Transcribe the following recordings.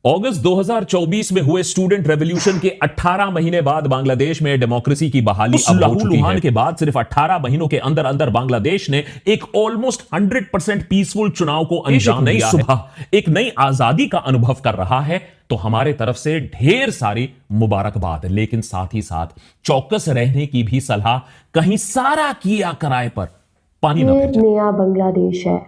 अगस्त 2024 में हुए student revolution के 18 महीने बाद बांग्लादेश में डेमोक्रेसी की बहाली अब हो चुकी है। के बाद सिर्फ 18 महीनों के अंदर अंदर बांग्लादेश ने एक ऑलमोस्ट 100% पीसफुल चुनाव को अंजाम दिया है। सुबह एक नई आजादी का अनुभव कर रहा है, तो हमारे तरफ से ढेर सारी मुबारकबाद, लेकिन साथ ही साथ चौकस रहने की भी सलाह, कहीं सारा किया कराए पर पानी न फिर जाए। नया बांग्लादेश है।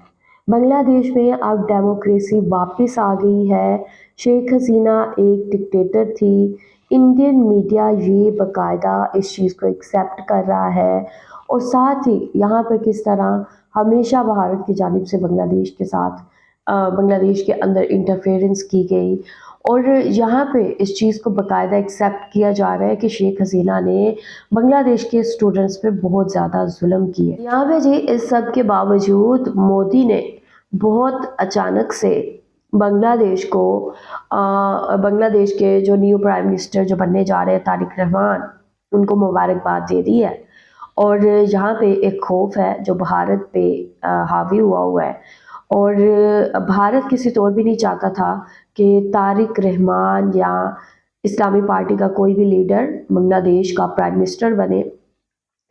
बांग्लादेश में अब डेमोक्रेसी वापस आ गई है। शेख हसीना एक डिक्टेटर थी। इंडियन मीडिया ये बाकायदा इस चीज़ को एक्सेप्ट कर रहा है, और साथ ही यहाँ पर किस तरह हमेशा भारत की जानिब से बांग्लादेश के साथ बांग्लादेश के अंदर इंटरफेरेंस की गई, और यहाँ पे इस चीज़ को बाकायदा एक्सेप्ट किया जा रहा है कि शेख हसीना ने बांग्लादेश के स्टूडेंट्स पे बहुत ज़्यादा जुल्म किए। यहाँ पे जी इस सब के बावजूद मोदी ने बहुत अचानक से बांग्लादेश को बांग्लादेश के जो न्यू प्राइम मिनिस्टर जो बनने जा रहे हैं तारिक रहमान, उनको मुबारकबाद दे दी है। और यहाँ पे एक खौफ है जो भारत पे हावी हुआ है, और भारत किसी तौर भी नहीं चाहता था कि तारिक रहमान या इस्लामी पार्टी का कोई भी लीडर बांग्लादेश का प्राइम मिनिस्टर बने।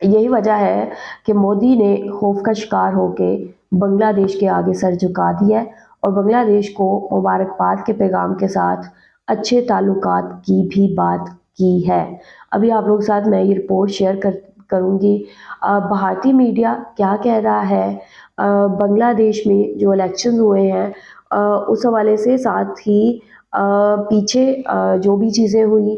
यही वजह है कि मोदी ने खौफ का शिकार होकर बांग्लादेश के आगे सर झुका दिया है, और बांग्लादेश को मुबारकबाद के पैगाम के साथ अच्छे ताल्लुकात की भी बात की है। अभी आप लोगों के साथ मैं ये रिपोर्ट शेयर करूँगी। भारतीय मीडिया क्या कह रहा है बांग्लादेश में जो इलेक्शन हुए हैं उस हवाले से, साथ ही पीछे जो भी चीज़ें हुई,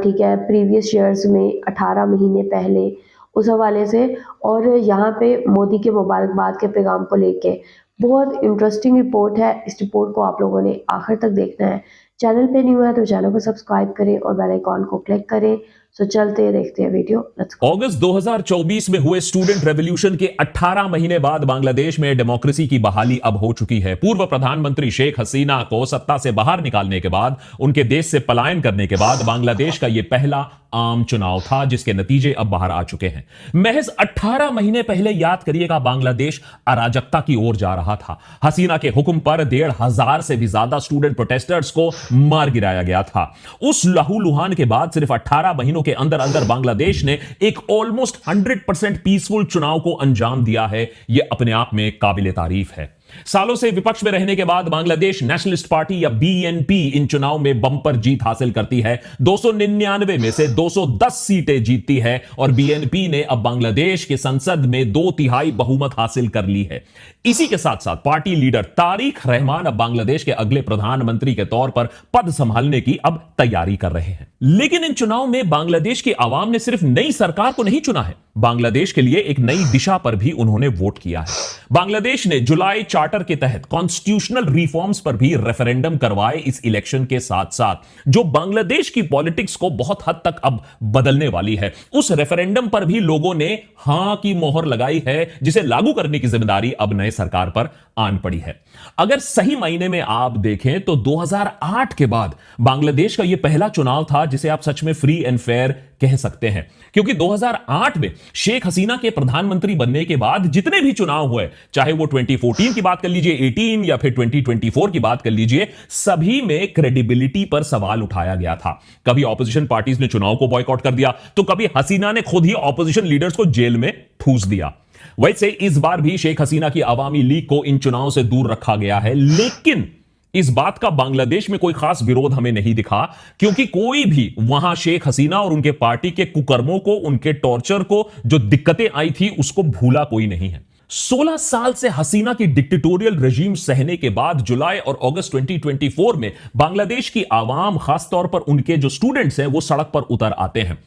ठीक है, प्रीवियस ईयर्स में 18 महीने पहले, उस हवाले से, और यहाँ पे मोदी के मुबारकबाद के पैगाम को लेके बहुत इंटरेस्टिंग रिपोर्ट है। इस रिपोर्ट को आप लोगों ने आखिर तक देखना है। चैनल पे न्यू है तो चैनल को सब्सक्राइब करें और बेल आइकॉन को क्लिक करें। तो चलते देखते हैं वीडियो। अगस्त 2024 में हुए स्टूडेंट रेवोल्यूशन के 18 महीने बाद बांग्लादेश में डेमोक्रेसी की बहाली अब हो चुकी है। पूर्व प्रधानमंत्री शेख हसीना को सत्ता से बाहर निकालने के बाद, उनके देश से पलायन करने के बाद बांग्लादेश का यह पहला आम चुनाव था, जिसके नतीजे अब बाहर आ चुके हैं। महज 18 महीने पहले याद करिएगा, बांग्लादेश अराजकता की ओर जा रहा था। हसीना के हुक्म पर 1,500 से भी ज्यादा स्टूडेंट प्रोटेस्टर्स को मार गिराया गया था। उस लहूलुहान के बाद सिर्फ 18 महीनों के अंदर अंदर बांग्लादेश ने एक ऑलमोस्ट 100% पीसफुल चुनाव को अंजाम दिया है। यह अपने आप में काबिले तारीफ है। सालों से विपक्ष में रहने के बाद बांग्लादेश नेशनलिस्ट पार्टी या बीएनपी इन चुनाव में बंपर जीत हासिल करती है। 299 में से 210 सीटें जीतती है, और बीएनपी ने अब बांग्लादेश के संसद में 2/3 बहुमत हासिल कर ली है। इसी के साथ साथ पार्टी लीडर तारिक रहमान अब बांग्लादेश के अगले प्रधानमंत्री के तौर पर पद संभालने की अब तैयारी कर रहे हैं। लेकिन इन चुनाव में बांग्लादेश की आवाम ने सिर्फ नई सरकार को नहीं चुना है, बांग्लादेश के लिए एक नई दिशा पर भी उन्होंने वोट किया है। बांग्लादेश ने जुलाई चार्टर के तहत कॉन्स्टिट्यूशनल रिफॉर्म्स पर भी रेफरेंडम करवाए इस इलेक्शन के साथ साथ, जो बांग्लादेश की पॉलिटिक्स को बहुत हद तक अब बदलने वाली है। उस रेफरेंडम पर भी लोगों ने हां की मोहर लगाई है, जिसे लागू करने की जिम्मेदारी अब नए सरकार पर आन पड़ी है। अगर सही मायने में आप देखें तो 2008 के बाद बांग्लादेश का यह पहला चुनाव था जिसे आप सच में फ्री एंड फेयर कह सकते हैं, क्योंकि 2008 में शेख हसीना के प्रधानमंत्री बनने के बाद जितने भी चुनाव हुए, चाहे वो 2014 की बात कर लीजिए, 18 या फिर 2024 की बात कर लीजिए, सभी में क्रेडिबिलिटी पर सवाल उठाया गया था। कभी ऑपोजिशन पार्टीज ने चुनाव को बॉयकॉट कर दिया, तो कभी हसीना ने खुद ही ऑपोजिशन लीडर्स को जेल में ठूस दिया। वैसे इस बार भी शेख हसीना की अवामी लीग को इन चुनाव से दूर रखा गया है, लेकिन इस बात का बांग्लादेश में कोई खास विरोध हमें नहीं दिखा, क्योंकि कोई भी वहां शेख हसीना और उनके पार्टी के कुकर्मों को, उनके टॉर्चर को, जो दिक्कतें आई थी, उसको भूला कोई नहीं है। 16 साल से हसीना की डिक्टेटोरियल रेजीम सहने के बाद जुलाई और अगस्त 2024 में बांग्लादेश की आवाम, खासतौर पर उनके जो स्टूडेंट्स हैं, वो सड़क पर उतर आते हैं।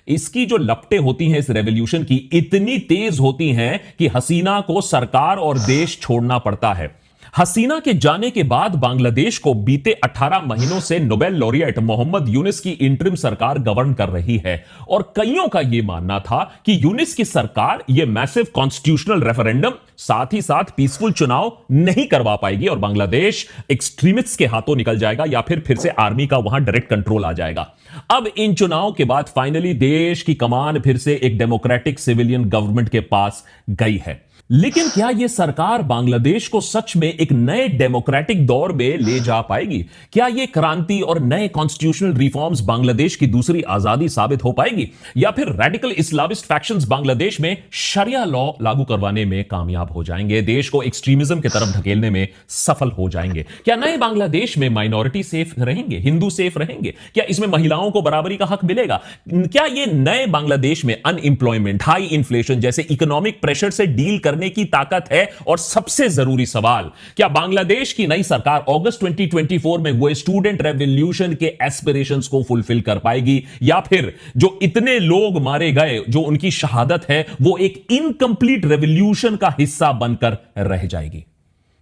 इसकी जो लपटें होती हैं इस रेवोल्यूशन की, इतनी तेज होती हैं कि हसीना को सरकार और देश छोड़ना पड़ता है। हसीना के जाने के बाद बांग्लादेश को बीते 18 महीनों से नोबेल लॉरिएट मोहम्मद यूनिस की इंटरिम सरकार गवर्न कर रही है, और कईयों का यह मानना था कि यूनिस की सरकार यह मैसिव कॉन्स्टिट्यूशनल रेफरेंडम, साथ ही साथ पीसफुल चुनाव नहीं करवा पाएगी, और बांग्लादेश एक्सट्रीमिस्ट्स के हाथों निकल जाएगा, या फिर से आर्मी का वहां डायरेक्ट कंट्रोल आ जाएगा। अब इन चुनाव के बाद फाइनली देश की कमान फिर से एक डेमोक्रेटिक सिविलियन गवर्नमेंट के पास गई है। लेकिन क्या यह सरकार बांग्लादेश को सच में एक नए डेमोक्रेटिक दौर में ले जा पाएगी? क्या यह क्रांति और नए कॉन्स्टिट्यूशनल रिफॉर्म्स बांग्लादेश की दूसरी आजादी साबित हो पाएगी, या फिर रेडिकल इस्लामिस्ट फैक्शंस बांग्लादेश में शरिया लॉ लागू करवाने में कामयाब हो जाएंगे, देश को एक्सट्रीमिज्म की तरफ धकेलने में सफल हो जाएंगे? क्या नए बांग्लादेश में माइनॉरिटी सेफ रहेंगे, हिंदू सेफ रहेंगे? क्या इसमें महिलाओं को बराबरी का हक मिलेगा? क्या यह नए बांग्लादेश में अनएम्प्लॉयमेंट, हाई इन्फ्लेशन जैसे इकोनॉमिक प्रेशर से डील करने की ताकत है? और सबसे जरूरी सवाल, क्या बांग्लादेश की नई सरकार अगस्त 2024 में हुए स्टूडेंट रेवोल्यूशन के एस्पिरेशंस को फुलफिल कर पाएगी, या फिर जो इतने लोग मारे गए, जो उनकी शहादत है, वो एक इनकंप्लीट रेवोल्यूशन का हिस्सा बनकर रह जाएगी?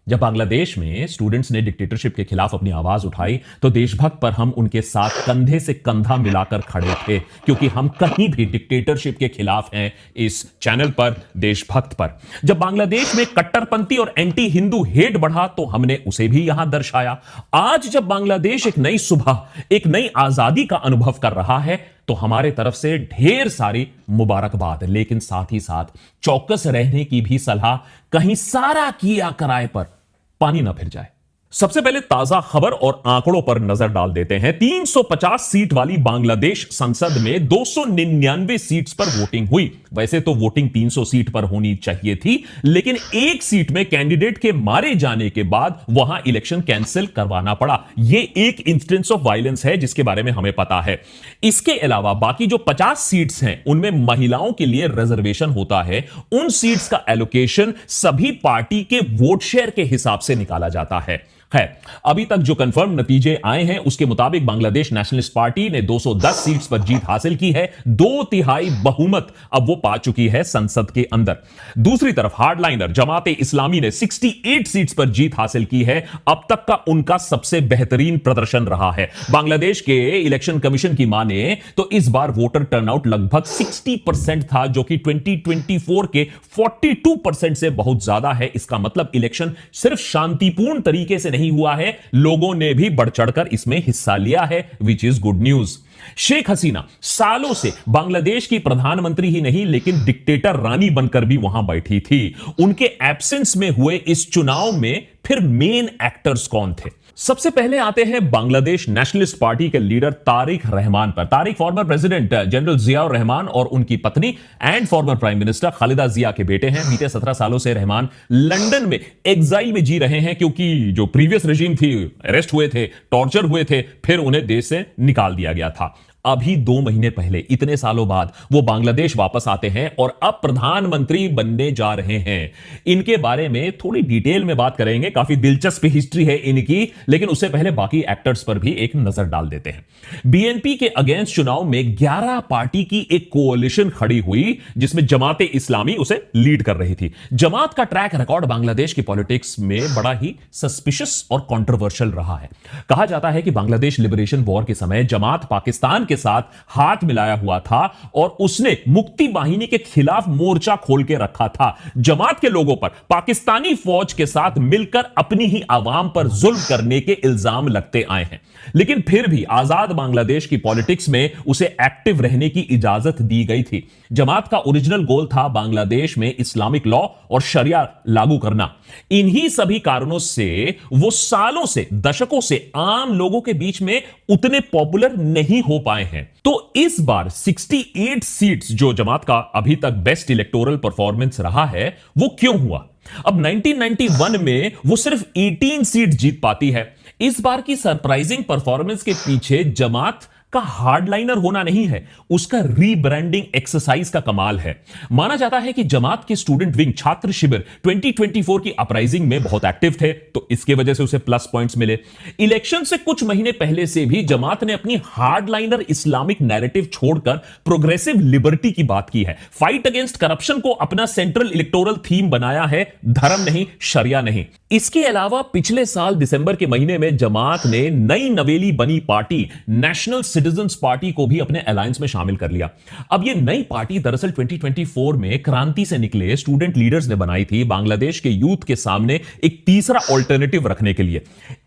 जब बांग्लादेश में स्टूडेंट्स ने डिक्टेटरशिप के खिलाफ अपनी आवाज उठाई तो देशभक्त पर हम उनके साथ कंधे से कंधा मिलाकर खड़े थे, क्योंकि हम कहीं भी डिक्टेटरशिप के खिलाफ हैं इस चैनल पर, देशभक्त पर। जब बांग्लादेश में कट्टरपंथी और एंटी हिंदू हेट बढ़ा तो हमने उसे भी यहां दर्शाया। आज जब बांग्लादेश एक नई सुबह, एक नई आजादी का अनुभव कर रहा है, तो हमारे तरफ से ढेर सारी मुबारकबाद, लेकिन साथ ही साथ चौकस रहने की भी सलाह, कहीं सारा किया कराए पर पानी ना फिर जाए। सबसे पहले ताजा खबर और आंकड़ों पर नजर डाल देते हैं। 350 सीट वाली बांग्लादेश संसद में 299 सीट्स पर वोटिंग हुई। वैसे तो वोटिंग 300 सीट पर होनी चाहिए थी, लेकिन एक सीट में कैंडिडेट के मारे जाने के बाद वहां इलेक्शन कैंसिल करवाना पड़ा। यह एक इंस्टेंस ऑफ वायलेंस है जिसके बारे में हमें पता है। इसके अलावा बाकी जो 50 सीट्स हैं उनमें महिलाओं के लिए रिजर्वेशन होता है। उन सीट्स का एलोकेशन सभी पार्टी के वोट शेयर के हिसाब से निकाला जाता है। अभी तक जो कंफर्म नतीजे आए हैं उसके मुताबिक बांग्लादेश नेशनलिस्ट पार्टी ने 210 सीट्स पर जीत हासिल की है। 2/3 बहुमत अब वो पा चुकी है संसद के अंदर। दूसरी तरफ हार्डलाइनर जमाते इस्लामी ने 68 सीट्स पर जीत हासिल की है। अब तक का उनका सबसे बेहतरीन प्रदर्शन रहा है। बांग्लादेश के इलेक्शन कमीशन की माने तो इस बार वोटर टर्नआउट लगभग 60% था, जो कि 2024 के 42% से बहुत ज्यादा है। इसका मतलब इलेक्शन सिर्फ शांतिपूर्ण तरीके से नहीं हुआ है, लोगों ने भी बढ़ चढ़कर इसमें हिस्सा लिया है, which is good news. Sheikh Hasina सालों से बांग्लादेश की प्रधानमंत्री ही नहीं, लेकिन डिक्टेटर रानी बनकर भी वहां बैठी थी। उनके एब्सेंस में हुए इस चुनाव में फिर मेन एक्टर्स कौन थे? सबसे पहले आते हैं बांग्लादेश नेशनलिस्ट पार्टी के लीडर तारिक रहमान पर। Tarique former president general Ziaur Rahman और उनकी पत्नी and former prime minister Khaleda Zia के बेटे हैं। बीते 17 सालों से रहमान लंदन में एग्जाइल में जी रहे हैं, क्योंकि जो प्रीवियस रेजिम थी, अरेस्ट हुए थे, टॉर्चर हुए थे, फिर उन्हें देश से निकाल दिया गया था। अभी 2 महीने पहले, इतने सालों बाद वो बांग्लादेश वापस आते हैं और अब प्रधानमंत्री बनने जा रहे हैं। इनके बारे में थोड़ी डिटेल में बात करेंगे, काफी दिलचस्प हिस्ट्री है इनकी, लेकिन उससे पहले बाकी एक्टर्स पर भी एक नजर डाल देते हैं। बीएनपी के अगेंस्ट चुनाव में 11 पार्टी की एक कोalition खड़ी हुई, जिसमें जमाते इस्लामी उसे लीड कर रही थी। जमात का ट्रैक रिकॉर्ड बांग्लादेश की पॉलिटिक्स में बड़ा ही सस्पिशियस और कंट्रोवर्शियल रहा है। कहा जाता है कि बांग्लादेश लिबरेशन वॉर के समय जमात पाकिस्तान के साथ हाथ मिलाया हुआ था और उसने मुक्ति बाहिनी के खिलाफ मोर्चा खोल के रखा था। जमात के लोगों पर पाकिस्तानी फौज के साथ मिलकर अपनी ही आवाम पर जुल्म करने के इल्जाम लगते आए हैं, लेकिन फिर भी आजाद बांग्लादेश की पॉलिटिक्स में उसे एक्टिव रहने की इजाजत दी गई थी। जमात का ओरिजिनल गोल था बांग्लादेश में इस्लामिक लॉ और शरिया लागू करना। इन्हीं सभी कारणों से वो सालों से, दशकों से आम लोगों के बीच में उतने पॉपुलर नहीं हो पाए हैं। तो इस बार 68 सीट्स जो जमात का अभी तक बेस्ट इलेक्टोरल परफॉर्मेंस रहा है, वो क्यों हुआ? अब 1991 में वो सिर्फ 18 सीट जीत पाती है। इस बार की सरप्राइजिंग परफॉर्मेंस के पीछे जमात का हार्डलाइनर होना नहीं है, उसका रीब्रांडिंग एक्सरसाइज का कमाल है। माना जाता है कि जमात के स्टूडेंट विंग छात्र शिविर 2024 की अपराइजिंग में बहुत एक्टिव थे, तो इसके वजह से उसे प्लस पॉइंट्स मिले। इलेक्शन से कुछ महीने पहले से भी जमात ने अपनी हार्डलाइनर इस्लामिक नैरेटिव छोड़कर प्रोग्रेसिव लिबर्टी की बात की है। फाइट अगेंस्ट करप्शन को अपना सेंट्रल इलेक्टोरल थीम बनाया है, धर्म नहीं, शरिया नहीं। इसके अलावा पिछले साल दिसंबर के महीने में जमात ने नई नवेली बनी पार्टी नेशनल सिटीजंस पार्टी को भी अपने अलायंस में शामिल कर लिया। अब यह नई पार्टी दरअसल 2024 में क्रांति से निकले स्टूडेंट लीडर्स ने बनाई थी, बांग्लादेश के यूथ के सामने एक तीसरा ऑल्टरनेटिव रखने के लिए।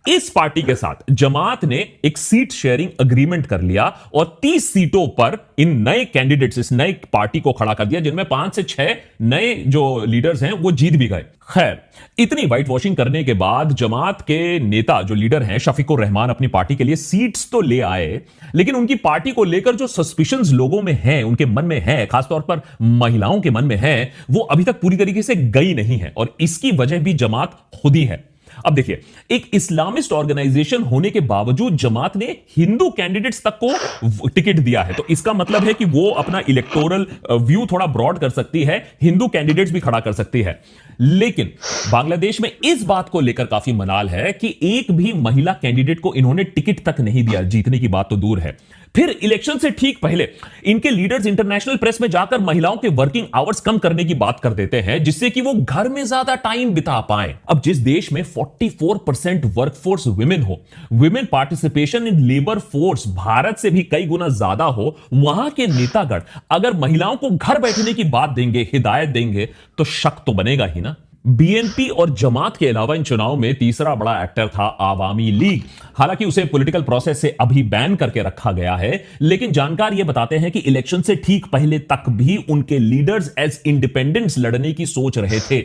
इस पार्टी के साथ जमात ने एक सीट शेयरिंग एग्रीमेंट कर लिया और 30 सीटों पर इन नए कैंडिडेट्स, इस नए पार्टी को खड़ा कर दिया, जिनमें 5 से 6 नए जो लीडर्स हैं वो जीत भी गए। खैर, इतनी व्हाइट वॉशिंग करने के बाद जमात के नेता जो लीडर हैं शफीकुर रहमान अपनी पार्टी के लिए सीट्स तो ले आए, लेकिन उनकी पार्टी को लेकर जो सस्पिशंस लोगों में हैं, उनके मन में है, खासतौर पर महिलाओं के मन में है, वो अभी तक पूरी तरीके से गई नहीं है और इसकी वजह भी जमात खुद ही है। अब देखिए, एक इस्लामिस्ट ऑर्गेनाइजेशन होने के बावजूद जमात ने हिंदू कैंडिडेट्स तक को टिकट दिया है, तो इसका मतलब है कि वो अपना इलेक्टोरल व्यू थोड़ा ब्रॉड कर सकती है, हिंदू कैंडिडेट्स भी खड़ा कर सकती है। लेकिन बांग्लादेश में इस बात को लेकर काफी मलाल है कि एक भी महिला कैंडिडेट को इन्होंने टिकट तक नहीं दिया, जीतने की बात तो दूर है। फिर इलेक्शन से ठीक पहले इनके लीडर्स इंटरनेशनल प्रेस में जाकर महिलाओं के वर्किंग आवर्स कम करने की बात कर देते हैं, जिससे कि वो घर में ज्यादा टाइम बिता पाए। अब जिस देश में 44% वर्कफोर्स विमेन हो, women participation in labour force Bharat से भी कई गुना ज्यादा हो, वहां के नेतागण अगर महिलाओं को घर बैठने की बात देंगे, हिदायत देंगे, तो शक तो बनेगा ही ना। बीएनपी और जमात के अलावा इन चुनाव में तीसरा बड़ा एक्टर था आवामी लीग। हालांकि उसे पॉलिटिकल प्रोसेस से अभी बैन करके रखा गया है, लेकिन जानकार यह बताते हैं कि इलेक्शन से ठीक पहले तक भी उनके लीडर्स एज इंडिपेंडेंट्स लड़ने की सोच रहे थे।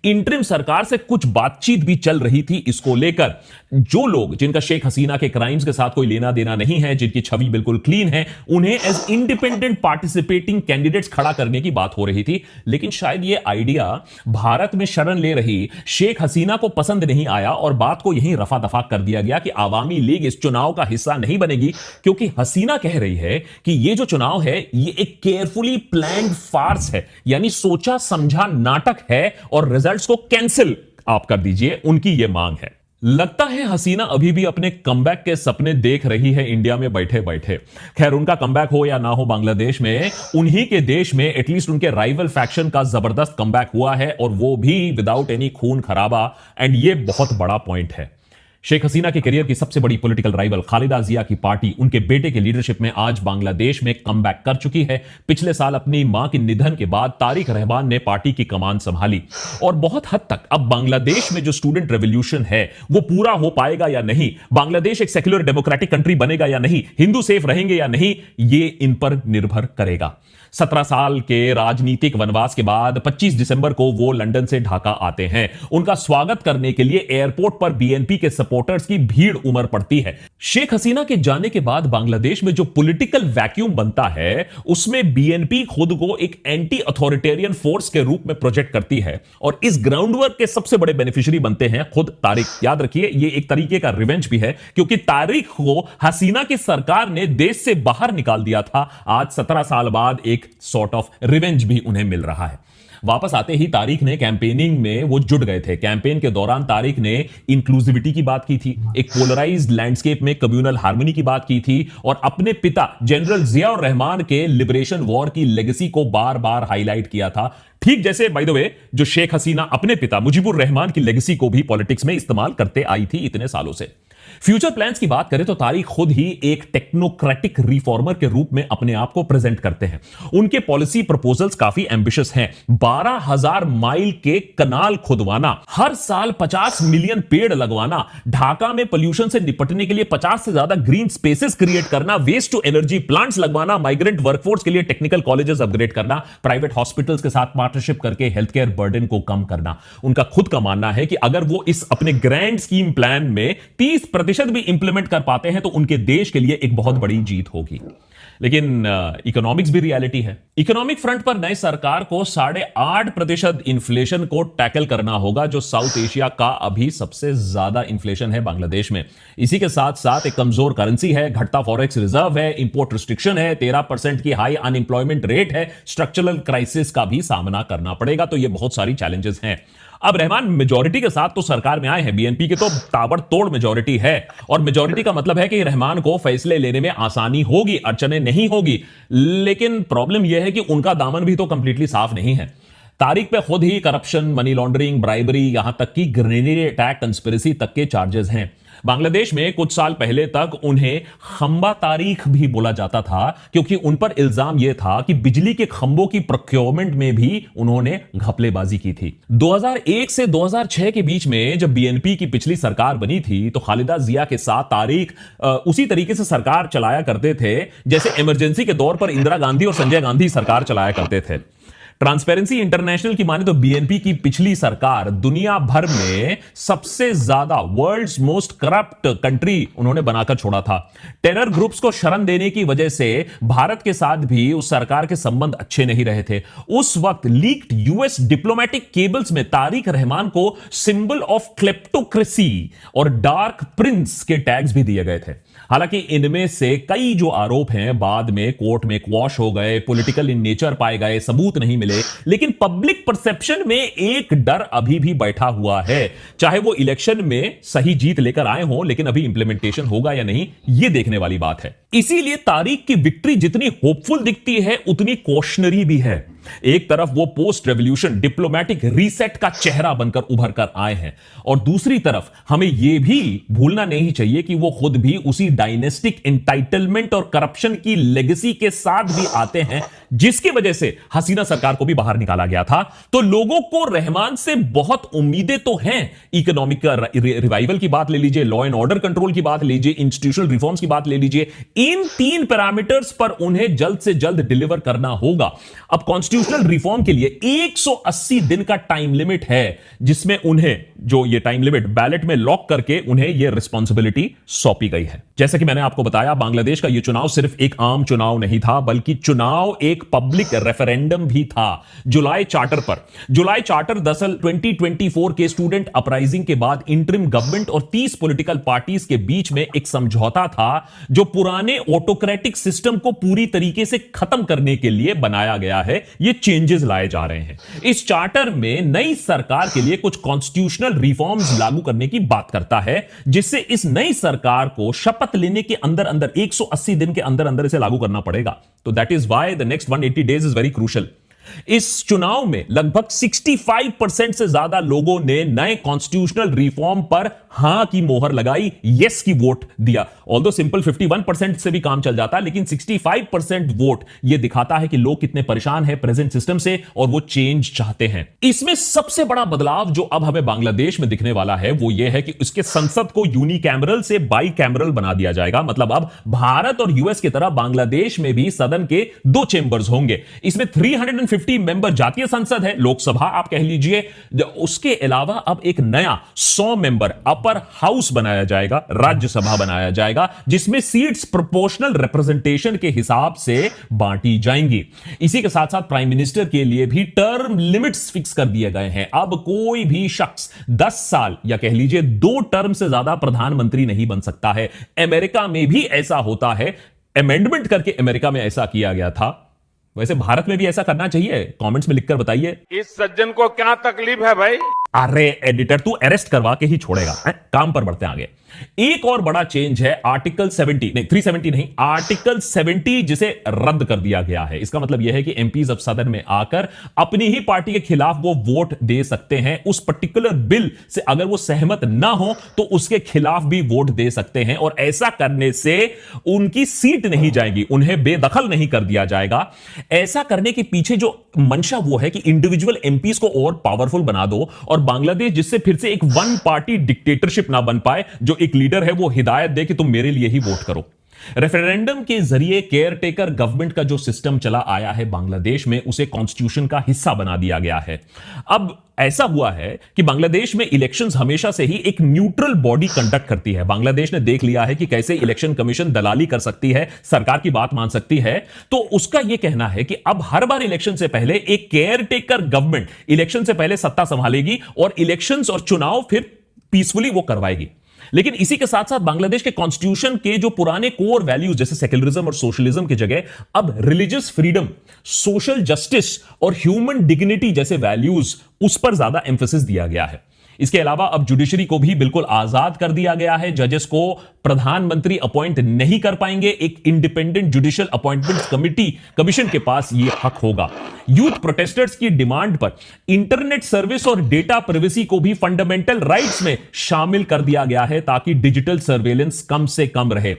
इंटरिम सरकार से कुछ बातचीत भी चल रही थी इसको लेकर। जो लोग जिनका शेख हसीना के क्राइम्स के साथ कोई लेना देना नहीं है, जिनकी छवि बिल्कुल क्लीन है, उन्हें एज इंडिपेंडेंट पार्टिसिपेटिंग कैंडिडेट्स खड़ा करने की बात हो रही थी। लेकिन शायद यह आइडिया भारत में ले रही शेख हसीना को पसंद नहीं आया और बात को यहीं रफा दफा कर दिया गया कि आवामी लीग इस चुनाव का हिस्सा नहीं बनेगी, क्योंकि हसीना कह रही है कि यह जो चुनाव है यह एक केयरफुली प्लान्ड फार्स है, यानी सोचा समझा नाटक है और रिजल्ट्स को कैंसिल आप कर दीजिए, उनकी यह मांग है। लगता है हसीना अभी भी अपने कमबैक के सपने देख रही है इंडिया में बैठे बैठे। खैर, उनका कमबैक हो या ना हो बांग्लादेश में, उन्हीं के देश में एटलीस्ट उनके राइवल फैक्शन का जबरदस्त कमबैक हुआ है, और वो भी विदाउट एनी खून खराबा। एंड ये बहुत बड़ा पॉइंट है। शेख हसीना के करियर की सबसे बड़ी पॉलिटिकल राइवल खालिदा जिया की पार्टी उनके बेटे के लीडरशिप में आज बांग्लादेश में कमबैक कर चुकी है। पिछले साल अपनी मां के निधन के बाद तारिक रहमान ने पार्टी की कमान संभाली, और बहुत हद तक अब बांग्लादेश में जो स्टूडेंट रेवोल्यूशन है वो पूरा हो पाएगा या नहीं, बांग्लादेश एक सेक्युलर डेमोक्रेटिक कंट्री बनेगा या नहीं, हिंदू सेफ रहेंगे या नहीं, ये इन पर निर्भर करेगा। 17 साल के राजनीतिक वनवास के बाद 25 दिसंबर को वो लंदन से ढाका आते हैं। उनका स्वागत करने के लिए एयरपोर्ट पर बीएनपी के सपोर्टर्स की भीड़ उमड़ पड़ती है। शेख हसीना के जाने के बाद बांग्लादेश में जो पॉलिटिकल वैक्यूम बनता है, उसमें बीएनपी खुद को एक एंटी अथॉरिटेरियन फोर्स के रूप में प्रोजेक्ट करती है, और इस ग्राउंडवर्क के सबसे बड़े बेनिफिशियरी बनते हैं खुद तारिक। याद रखिए, ये एक तरीके का रिवेंज भी है, क्योंकि तारिक को हसीना की सरकार ने देश से बाहर निकाल दिया था। आज 17 साल बाद एक सॉर्ट ऑफ रिवेंज भी उन्हें मिल रहा है। वापस आते ही तारिक ने कैंपेनिंग में वो जुट गए थे। कैंपेन के दौरान तारिक ने इंक्लूसिविटी की बात की थी, एक पोलराइज्ड लैंडस्केप में कम्युनल हार्मनी की बात की थी, और अपने पिता जनरल जियाउर रहमान के लिबरेशन वॉर की लेगेसी को बार बार हाईलाइट किया था। ठीक जैसे बाय द वे जो शेख हसीना अपने पिता मुजीबुर रहमान की लेगेसी को भी पॉलिटिक्स में इस्तेमाल करते आई थी इतने सालों से। फ्यूचर प्लान्स की बात करें तो तारिक खुद ही एक टेक्नोक्रेटिक रिफॉर्मर के रूप में अपने आप को प्रेजेंट करते हैं। उनके पॉलिसी प्रपोजल्स काफी एम्बिशियस हैं। 12,000 माइल के कनाल खुदवाना, हर साल 50 मिलियन पेड़ लगवाना, ढाका में पोल्यूशन से निपटने के लिए 50 से ज्यादा ग्रीन स्पेसेस क्रिएट करना, वेस्ट टू एनर्जी प्लांट्स लगवाना, माइग्रेंट वर्कफोर्स के लिए टेक्निकल कॉलेजेस अपग्रेड करना, प्राइवेट हॉस्पिटल्स के साथ पार्टनरशिप करके हेल्थ केयर बर्डन को कम करना। उनका खुद का मानना है कि अगर वो इस अपने ग्रैंड स्कीम प्लान में 30% भी इंप्लीमेंट कर पाते हैं तो उनके देश के लिए एक बहुत बड़ी जीत होगी। लेकिन इकोनॉमिक्स भी रियलिटी है। इकोनॉमिक फ्रंट पर नई सरकार को 8.5% इन्फ्लेशन को टैकल करना होगा, जो साउथ एशिया का अभी सबसे ज्यादा इन्फ्लेशन है बांग्लादेश में। इसी के साथ साथ एक कमजोर करेंसी है, घटता फॉरेक्स रिजर्व है, इंपोर्ट रिस्ट्रिक्शन है, 13% की हाई अनएम्प्लॉयमेंट रेट है, स्ट्रक्चरल क्राइसिस का भी सामना करना पड़ेगा। तो ये बहुत सारी चैलेंजेस हैं। अब रहमान मेजॉरिटी के साथ तो सरकार में आए हैं, बीएनपी की तो ताबड़तोड़ मेजॉरिटी है, और मेजॉरिटी का मतलब है कि रहमान को फैसले लेने में आसानी होगी, अड़चने नहीं होगी। लेकिन प्रॉब्लम यह है कि उनका दामन भी तो कंप्लीटली साफ नहीं है। तारिक पे खुद ही करप्शन, मनी लॉन्ड्रिंग, ब्राइबरी, यहां तक कि ग्रेनेड अटैक, कंस्पिरेसी तक के चार्जेस हैं। बांग्लादेश में कुछ साल पहले तक उन्हें खंबा तारीख भी बोला जाता था, क्योंकि उन पर इल्जाम यह था कि बिजली के खंभों की प्रोक्योरमेंट में भी उन्होंने घपलेबाजी की थी। 2001 से 2006 के बीच में जब बीएनपी की पिछली सरकार बनी थी तो खालिदा जिया के साथ तारिक उसी तरीके से सरकार चलाया करते थे जैसे इमरजेंसी के दौर पर इंदिरा गांधी और संजय गांधी सरकार चलाया करते थे। ट्रांसपेरेंसी इंटरनेशनल की माने तो बीएनपी की पिछली सरकार दुनिया भर में सबसे ज्यादा वर्ल्ड्स मोस्ट करप्ट कंट्री उन्होंने बनाकर छोड़ा था। टेरर ग्रुप्स को शरण देने की वजह से भारत के साथ भी उस सरकार के संबंध अच्छे नहीं रहे थे। उस वक्त लीक्ड यूएस डिप्लोमेटिक केबल्स में तारिक रहमान को सिंबल ऑफ क्लेप्टोक्रेसी और डार्क प्रिंस के टैग्स भी दिए गए थे। हालांकि इनमें से कई जो आरोप हैं बाद में कोर्ट में क्वॉश हो गए, पॉलिटिकल इन नेचर पाए गए, सबूत नहीं मिले, लेकिन पब्लिक परसेप्शन में एक डर अभी भी बैठा हुआ है। चाहे वो इलेक्शन में सही जीत लेकर आए हो, लेकिन अभी इंप्लीमेंटेशन होगा या नहीं यह देखने वाली बात है। इसीलिए तारिक की विक्ट्री जितनी होपफुल दिखती है उतनी कॉशनरी भी है। एक तरफ वो पोस्ट रेवोल्यूशन डिप्लोमेटिक रीसेट का चेहरा बनकर उभर कर आए हैं और दूसरी तरफ हमें यह भी भूलना नहीं चाहिए कि वो खुद भी उसी डायनेस्टिक एंटाइटलमेंट और करप्शन की लेगेसी के साथ भी आते हैं जिसकी वजह से हसीना सरकार को भी बाहर निकाला गया था। तो लोगों को रहमान से बहुत उम्मीदें तो हैं। इकोनॉमिक रिवाइवल की बात ले लीजिए, लॉ एंड ऑर्डर कंट्रोल की बात ले लीजिए, इंस्टीट्यूशनल रिफॉर्म्स की बात ले लीजिए, इन 3 पैरामीटर्स पर उन्हें जल्द से जल्द डिलीवर करना होगा। अब कॉन्स्टिट्यूशनल रिफॉर्म के लिए 180 दिन का टाइम लिमिट है, जिसमें उन्हें जो ये टाइम लिमिट बैलेट में लॉक करके उन्हें यह रिस्पॉन्सिबिलिटी सौंपी गई है। जैसा कि मैंने आपको बताया, बांग्लादेश का यह चुनाव सिर्फ एक आम चुनाव नहीं था, बल्कि चुनाव एक पब्लिक रेफरेंडम भी था। जुलाई चार्टर पर जुलाई चार्टर दरअसल 2024 के स्टूडेंट अपराइजिंग के बाद इंटरिम गवर्नमेंट और 30 पॉलिटिकल पार्टीज के बीच में एक समझौता था जो पुराने ऑटोक्रेटिक सिस्टम को पूरी तरीके से खत्म करने के लिए बनाया गया है। ये चेंजेस लाए जा रहे हैं। इस चार्टर में नई सरकार के लिए कुछ कॉन्स्टिट्यूशनल रिफॉर्म्स लागू करने की बात करता है, जिससे इस नई सरकार को शपथ लेने के अंदर अंदर 180 दिन के अंदर अंदर इसे लागू करना पड़ेगा। तो that is why the next 180 days is very crucial. इस चुनाव में लगभग 65% से ज्यादा लोगों ने नए कॉन्स्टिट्यूशनल रिफॉर्म पर हां की मोहर लगाई, यस की वोट दिया। ऑल्दो सिंपल 51% से भी काम चल जाता, लेकिन 65% वोट यह दिखाता है कि लोग कितने परेशान हैं प्रेजेंट सिस्टम से और वो चेंज चाहते हैं। इसमें सबसे बड़ा बदलाव जो अब हमें बांग्लादेश में दिखने वाला है वो यह है कि उसके संसद को यूनिकैमरल से बाई कैमरल बना दिया जाएगा। मतलब अब भारत और यूएस की तरह बांग्लादेश में भी सदन के 2 चेंबर्स होंगे। इसमें 350 मेंबर जातीय संसद है, लोकसभा आप कह लीजिए। उसके अलावा अब एक नया 100 मेंबर अपर हाउस बनाया जाएगा, राज्यसभा बनाया जाएगा, जिसमें सीट्स प्रोपोर्शनल रिप्रेजेंटेशन के हिसाब से बांटी जाएंगी। इसी के साथ साथ प्राइम मिनिस्टर के लिए भी टर्म लिमिट्स फिक्स कर दिए गए हैं। अब कोई भी शख्स 10 साल या कह लीजिए 2 टर्म से ज्यादा प्रधानमंत्री नहीं बन सकता है। अमेरिका में भी ऐसा होता है, अमेंडमेंट करके अमेरिका में ऐसा किया गया था। वैसे भारत में भी ऐसा करना चाहिए? कमेंट्स में लिखकर बताइए। इस सज्जन को क्या तकलीफ है भाई? अरे एडिटर, तू अरेस्ट करवा के ही छोड़ेगा। काम पर बढ़ते हैं आगे। एक और बड़ा चेंज है आर्टिकल 70 नहीं 370 नहीं, आर्टिकल 70 जिसे रद्द कर दिया गया है। इसका मतलब यह है कि एमपीज अब सदन में आकर अपनी ही पार्टी के खिलाफ वो वोट दे सकते हैं। उस पर्टिकुलर बिल से अगर वो सहमत ना हो तो उसके खिलाफ भी वोट दे सकते हैं और ऐसा करने से उनकी सीट नहीं जाएगी, उन्हें बेदखल नहीं कर दिया जाएगा। ऐसा करने के पीछे जो मंशा वो है कि इंडिविजुअल एमपीज को और पावरफुल बना दो और बांग्लादेश जिससे फिर से एक वन पार्टी डिक्टेटरशिप ना बन पाए, जो एक लीडर है वो हिदायत दे कि तुम मेरे लिए ही वोट करो। रेफरेंडम के जरिए केयरटेकर गवर्नमेंट का जो सिस्टम चला आया है बांग्लादेश में, उसे कॉन्स्टिट्यूशन का हिस्सा बना दिया गया है। अब ऐसा हुआ है कि बांग्लादेश में इलेक्शंस हमेशा से ही एक न्यूट्रल बॉडी कंडक्ट करती है। बांग्लादेश ने देख लिया है कि कैसे इलेक्शन कमीशन दलाली कर सकती है, सरकार की बात मान सकती है। तो उसका यह कहना है कि अब हर बार इलेक्शन से पहले एक केयरटेकर गवर्नमेंट इलेक्शन से पहले सत्ता संभालेगी और इलेक्शंस और चुनाव फिर पीसफुली वो करवाएगी। लेकिन इसी के साथ साथ बांग्लादेश के कॉन्स्टिट्यूशन के जो पुराने कोर वैल्यूज जैसे सेक्युलरिज्म और सोशलिज्म की जगह अब रिलीजियस फ्रीडम, सोशल जस्टिस और ह्यूमन डिग्निटी जैसे वैल्यूज उस पर ज्यादा एम्फेसिस दिया गया है। इसके अलावा अब जुडिशरी को भी बिल्कुल आजाद कर दिया गया है। जजेस को प्रधानमंत्री अपॉइंट नहीं कर पाएंगे, एक इंडिपेंडेंट जुडिशियल अपॉइंटमेंट कमीशन के पास यह हक होगा। यूथ प्रोटेस्टर्स की डिमांड पर इंटरनेट सर्विस और डेटा प्राइवेसी को भी फंडामेंटल राइट्स में शामिल कर दिया गया है ताकि डिजिटल सर्वेलेंस कम से कम रहे।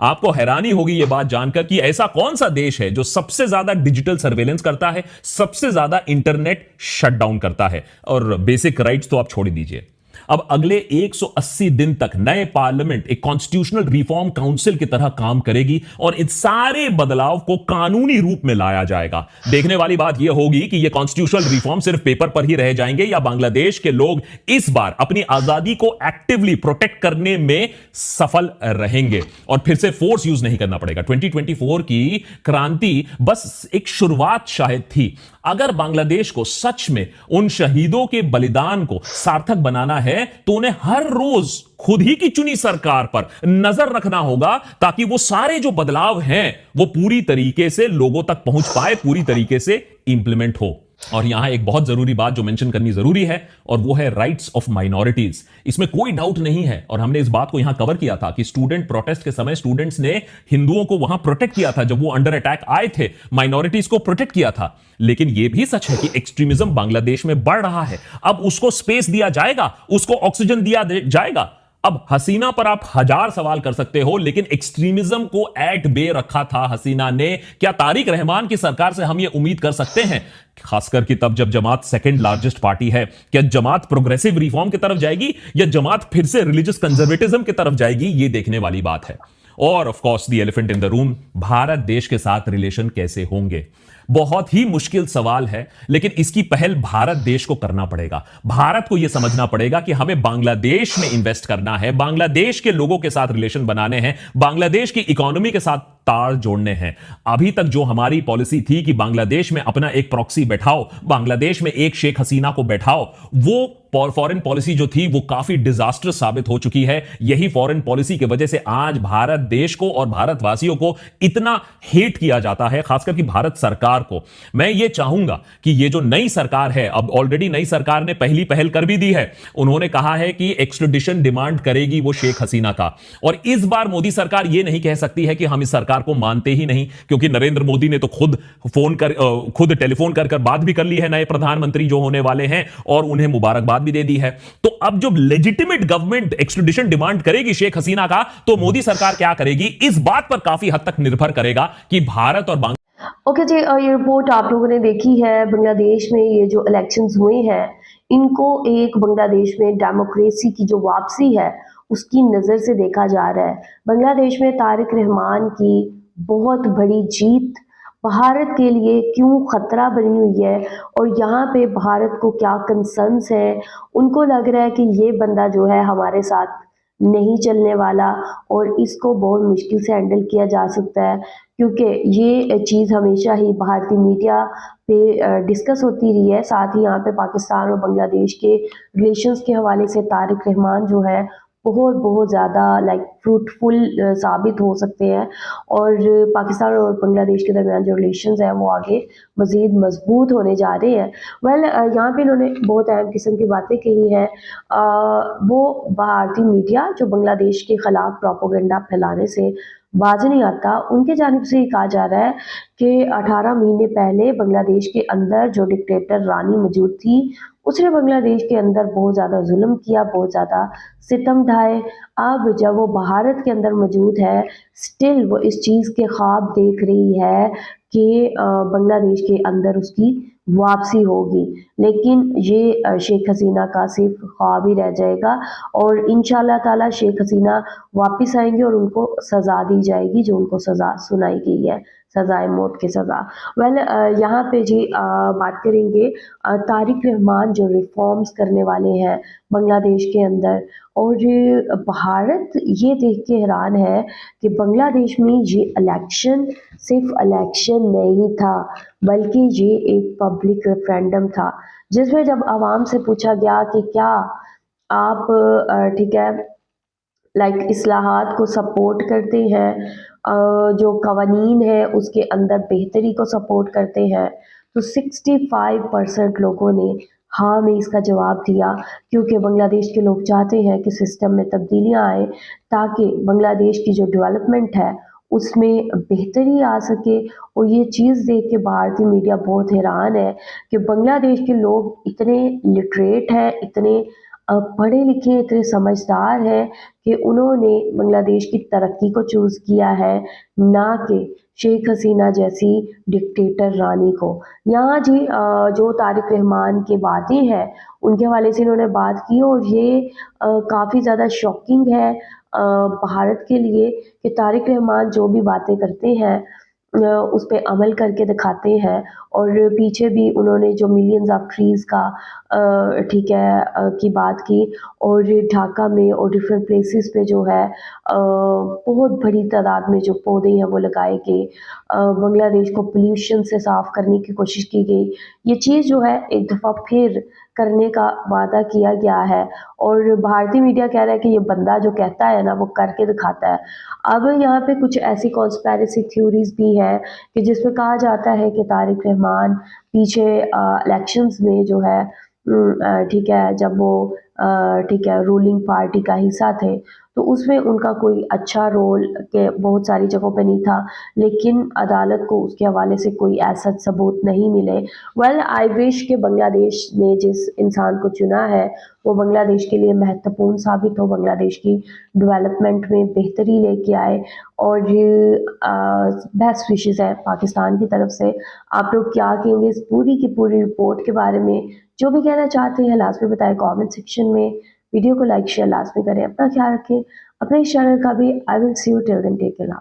आपको हैरानी होगी यह बात जानकर कि ऐसा कौन सा देश है जो सबसे ज्यादा डिजिटल सर्वेलेंस करता है, सबसे ज्यादा इंटरनेट शटडाउन करता है, और बेसिक राइट्स तो आप छोड़ ही दीजिए। अब अगले 180 दिन तक नए पार्लियामेंट एक कॉन्स्टिट्यूशनल रिफॉर्म काउंसिल की तरह काम करेगी और इन सारे बदलाव को कानूनी रूप में लाया जाएगा। देखने वाली बात यह होगी कि यह कॉन्स्टिट्यूशनल रिफॉर्म सिर्फ पेपर पर ही रह जाएंगे या बांग्लादेश के लोग इस बार अपनी आजादी को एक्टिवली प्रोटेक्ट करने में सफल रहेंगे और फिर से फोर्स यूज नहीं करना पड़ेगा। 2024 की क्रांति बस एक शुरुआत शायद थी। अगर बांग्लादेश को सच में उन शहीदों के बलिदान को सार्थक बनाना है तो उन्हें हर रोज खुद ही की चुनी सरकार पर नजर रखना होगा ताकि वो सारे जो बदलाव हैं वो पूरी तरीके से लोगों तक पहुंच पाए, पूरी तरीके से इंप्लीमेंट हो। और यहां एक बहुत जरूरी बात जो मेंशन करनी जरूरी है और वो है राइट्स ऑफ माइनॉरिटीज। इसमें कोई डाउट नहीं है और हमने इस बात को यहां कवर किया था कि स्टूडेंट प्रोटेस्ट के समय स्टूडेंट्स ने हिंदुओं को वहां प्रोटेक्ट किया था जब वो अंडर अटैक आए थे, माइनॉरिटीज को प्रोटेक्ट किया था। लेकिन यह भी सच है कि एक्सट्रीमिज्म बांग्लादेश में बढ़ रहा है। अब उसको स्पेस दिया जाएगा, उसको ऑक्सीजन दिया जाएगा। अब हसीना पर आप हजार सवाल कर सकते हो, लेकिन एक्सट्रीमिज्म को एट बे रखा था हसीना ने। क्या तारिक रहमान की सरकार से हम ये उम्मीद कर सकते हैं, खासकर कि तब जब जमात सेकंड लार्जेस्ट पार्टी है? क्या जमात प्रोग्रेसिव रिफॉर्म की तरफ जाएगी या जमात फिर से रिलीजियस कंजर्वेटिज्म की तरफ जाएगी? ये देखने वाली बात है। और of course the elephant in the room, Bharat देश के साथ रिलेशन कैसे होंगे? बहुत ही मुश्किल सवाल है, लेकिन इसकी पहल भारत देश को करना पड़ेगा। भारत को यह समझना पड़ेगा कि हमें बांग्लादेश में इन्वेस्ट करना है, बांग्लादेश के लोगों के साथ रिलेशन बनाने हैं, बांग्लादेश की इकोनॉमी के साथ तार जोड़ने हैं। अभी तक जो हमारी पॉलिसी थी कि बांग्लादेश में अपना एक प्रॉक्सी बैठाओ, बांग्लादेश में एक शेख हसीना को बैठाओ, वो फॉरेन पॉलिसी जो थी वो काफी डिजास्टर्स साबित हो चुकी है। यही फॉरेन पॉलिसी की वजह से आज भारत देश को और भारतवासियों को इतना हेट किया जाता है, खासकर कि भारत सरकार को। मैं ये चाहूंगा कि ये जो नई सरकार है, अब ऑलरेडी नई सरकार ने पहली पहल कर भी दी है। उन्होंने कहा है कि एक्स्ट्रेडिशन डिमांड करेगी वो शेख हसीना का। और इस बार मोदी सरकार ये नहीं कह सकती है कि हम इस सरकार को मानते ही नहीं, क्योंकि नरेंद्र मोदी ने तो खुद टेलीफोन कर बात भी कर ली है नए प्रधानमंत्री जो होने वाले हैं और उन्हें मुबारकबाद भी दे दी है। तो अब जो लेजिटिमेट गवर्नमेंट एक्स्ट्रेडिशन डिमांड करेगी शेख हसीना का, तो मोदी सरकार क्या करेगी, इस बात पर काफी हद तक निर्भर करेगा कि भारत और ओके जी, ये रिपोर्ट आप लोगों ने देखी है। बांग्लादेश में ये जो इलेक्शंस हुए हैं, इनको एक बांग्लादेश में डेमोक्रेसी की जो वापसी है उसकी नज़र से देखा जा रहा है। बांग्लादेश में तारिक रहमान की बहुत बड़ी जीत भारत के लिए क्यों खतरा बनी हुई है और यहाँ पे भारत को क्या कंसर्न्स है। उनको लग रहा है कि ये बंदा जो है हमारे साथ नहीं चलने वाला और इसको बहुत मुश्किल से हैंडल किया जा सकता है, क्योंकि ये चीज़ हमेशा ही भारतीय मीडिया पे डिस्कस होती रही है। साथ ही यहाँ पे पाकिस्तान और बांग्लादेश के रिलेशंस के हवाले से तारिक रहमान जो है बहुत ज़्यादा फ्रूटफुल साबित हो सकते हैं और पाकिस्तान और बांग्लादेश के दरमियान जो रिलेशंस हैं वो आगे मज़ीद मजबूत होने जा रहे हैं। यहाँ पे इन्होंने बहुत अहम किस्म की बातें कही हैं। वो भारतीय मीडिया जो बांग्लादेश के ख़िलाफ़ प्रोपोगंडा फैलाने से बाज नहीं आता, उनके जानिब से ये कहा जा रहा है कि 18 महीने पहले बांग्लादेश के अंदर जो डिक्टेटर रानी मौजूद थी, उसने बांग्लादेश के अंदर बहुत ज़्यादा जुल्म किया, बहुत ज़्यादा सितम ढाए। अब जब वो भारत के अंदर मौजूद है, स्टिल वो इस चीज़ के ख्वाब देख रही है कि बांग्लादेश के अंदर उसकी वापसी होगी, लेकिन ये शेख हसीना का सिर्फ ख्वाब ही रह जाएगा और इंशाल्लाह ताला शेख हसीना वापस आएंगे और उनको सज़ा दी जाएगी जो उनको सज़ा सुनाई गई है, सज़ाए मौत की सज़ा। यहाँ पे जी बात करेंगे तारिक रहमान जो रिफॉर्म्स करने वाले हैं बांग्लादेश के अंदर, और भारत ये देख के हैरान है कि बांग्लादेश में ये इलेक्शन सिर्फ इलेक्शन नहीं था, बल्कि ये एक पब्लिक रेफरेंडम था, जिसमें जब आवाम से पूछा गया कि क्या आप ठीक है इस्लाहात को सपोर्ट करते हैं, जो कवानीन है उसके अंदर बेहतरी को सपोर्ट करते हैं, तो 65% लोगों ने हाँ में इसका जवाब दिया, क्योंकि बांग्लादेश के लोग चाहते हैं कि सिस्टम में तब्दीलियाँ आएँ ताकि बांग्लादेश की जो डेवलपमेंट है उसमें बेहतरी आ सके। और ये चीज़ देख के भारतीय मीडिया बहुत हैरान है कि बांग्लादेश के लोग इतने लिटरेट हैं, इतने पढ़े लिखे हैं, इतने समझदार हैं कि उन्होंने बांग्लादेश की तरक्की को चूज़ किया है, ना कि शेख हसीना जैसी डिक्टेटर रानी को। यहाँ जी जो तारिक रहमान की बातें हैं, उनके हवाले से इन्होंने बात की और ये काफ़ी ज़्यादा शॉकिंग है भारत के लिए कि तारिक रहमान जो भी बातें करते हैं उस पे अमल करके दिखाते हैं। और पीछे भी उन्होंने जो मिलियंस ऑफ ट्रीज़ का ठीक है की बात की, और ढाका में और डिफरेंट प्लेसेस पे जो है बहुत बड़ी तादाद में जो पौधे हैं वो लगाए गए। बांग्लादेश को पोल्यूशन से साफ़ करने की कोशिश की गई। ये चीज़ जो है एक दफ़ा फिर करने का वादा किया गया है और भारतीय मीडिया कह रहा है कि ये बंदा जो कहता है ना वो करके दिखाता है। अब यहाँ पे कुछ ऐसी कॉन्स्पिरेसी थ्योरीज़ भी हैं कि जिसमें कहा जाता है कि तारिक रहमान पीछे इलेक्शंस में जो है ठीक है जब वो ठीक है रूलिंग पार्टी का हिस्सा थे, तो उसमें उनका कोई अच्छा रोल के बहुत सारी जगहों पे नहीं था, लेकिन अदालत को उसके हवाले से कोई ऐसा सबूत नहीं मिले। वेल आई विश कि बांग्लादेश ने जिस इंसान को चुना है वो बांग्लादेश के लिए महत्वपूर्ण साबित हो, बांग्लादेश की डेवलपमेंट में बेहतरी लेके आए। और बेस्ट विशेस है पाकिस्तान की तरफ से। आप लोग क्या कहेंगे इस पूरी की पूरी रिपोर्ट के बारे में? जो भी कहना चाहते हैं लास्ट में बताएं कमेंट सेक्शन में। वीडियो को लाइक शेयर लास्ट में करें। अपना ख्याल रखें, अपने इस चैनल का भी। I will see you till then, take care.